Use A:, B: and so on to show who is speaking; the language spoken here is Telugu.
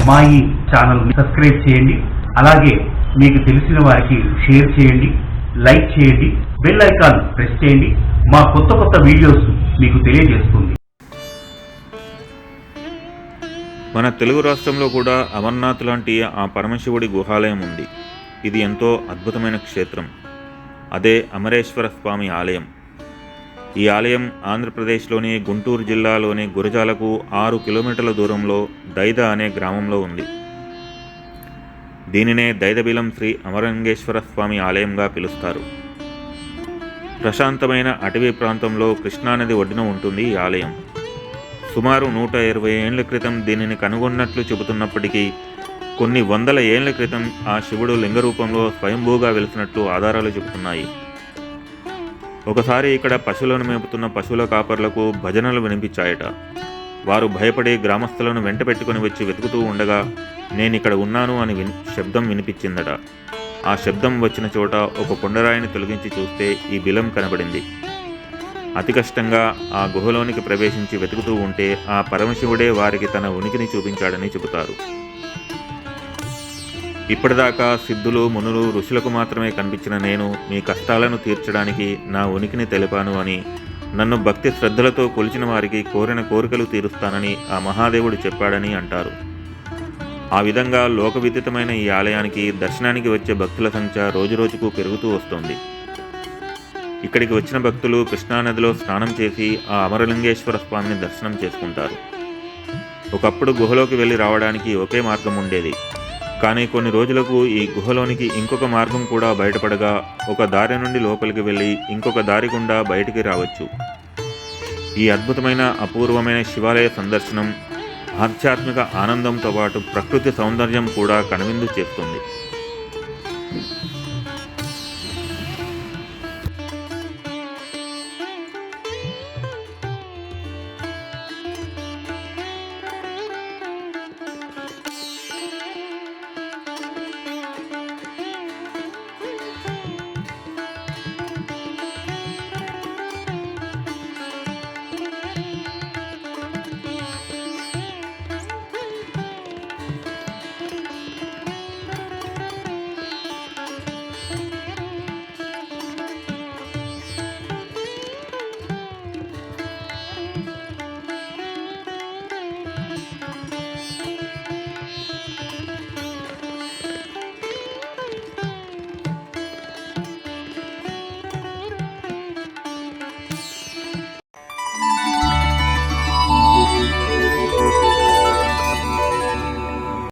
A: మా ఈ ఛానల్ని సబ్స్క్రైబ్ చేయండి. అలాగే మీకు తెలిసిన వారికి షేర్ చేయండి, లైక్ చేయండి, బెల్ ఐకాన్ ప్రెస్ చేయండి. మా కొత్త వీడియోస్ మీకు తెలియజేస్తుంది.
B: మన తెలుగు రాష్ట్రంలో కూడా అమర్నాథ్ లాంటి ఆ పరమశివుడి గుహాలయం ఉంది. ఇది ఎంతో అద్భుతమైన క్షేత్రం. అదే అమరేశ్వర స్వామి ఆలయం. ఈ ఆలయం ఆంధ్రప్రదేశ్లోని గుంటూరు జిల్లాలోని గురజాలకు 6 కిలోమీటర్ల దూరంలో దైద అనే గ్రామంలో ఉంది. దీనినే దైదబిలం శ్రీ అమరంగేశ్వర స్వామి ఆలయంగా పిలుస్తారు. ప్రశాంతమైన అటవీ ప్రాంతంలో కృష్ణానది ఒడ్డున ఉంటుంది ఈ ఆలయం. సుమారు 120 ఏళ్ల క్రితం దీనిని కనుగొన్నట్లు చెబుతున్నప్పటికీ కొన్ని వందల ఏళ్ల క్రితం ఆ శివుడు లింగ రూపంలో స్వయంభూగా వెలిసినట్లు ఆధారాలు చెబుతున్నాయి. ఒకసారి ఇక్కడ పశువులను మేపుతున్న పశువుల కాపర్లకు భజనలు వినిపించాయట. వారు భయపడి గ్రామస్తులను వెంట పెట్టుకుని వచ్చి వెతుకుతూ ఉండగా నేనిక్కడ ఉన్నాను అని శబ్దం వినిపించిందట. ఆ శబ్దం వచ్చిన చోట ఒక కొండరాయిని తొలగించి చూస్తే ఈ బిలం కనబడింది. అతి కష్టంగా ఆ గుహలోనికి ప్రవేశించి వెతుకుతూ ఉంటే ఆ పరమశివుడే వారికి తన ఉనికిని చూపించాడని చెబుతారు. ఇప్పటిదాకా సిద్ధులు, మునులు, ఋషులకు మాత్రమే కనిపించిన నేను మీ కష్టాలను తీర్చడానికి నా ఉనికిని తెలిపాను అని, నన్ను భక్తి శ్రద్ధలతో కొలిచిన వారికి కోరిన కోరికలు తీరుస్తానని ఆ మహాదేవుడు చెప్పాడని అంటారు. ఆ విధంగా లోకవిదితమైన ఈ ఆలయానికి దర్శనానికి వచ్చే భక్తుల సంఖ్య రోజురోజుకు పెరుగుతూ వస్తోంది. ఇక్కడికి వచ్చిన భక్తులు కృష్ణానదిలో స్నానం చేసి ఆ అమరలింగేశ్వర స్వామిని దర్శనం చేసుకుంటారు. ఒకప్పుడు గుహలోకి వెళ్ళి రావడానికి ఒకే మార్గం ఉండేది. కానీ కొన్ని రోజులకు ఈ గుహలోనికి ఇంకొక మార్గం కూడా బయటపడగా ఒక దారి నుండి లోపలికి వెళ్ళి ఇంకొక దారి గుండా బయటికి రావచ్చు. ఈ అద్భుతమైన అపూర్వమైన శివాలయ సందర్శనం ఆధ్యాత్మిక ఆనందంతో పాటు ప్రకృతి సౌందర్యం కూడా కనువిందు చేస్తుంది.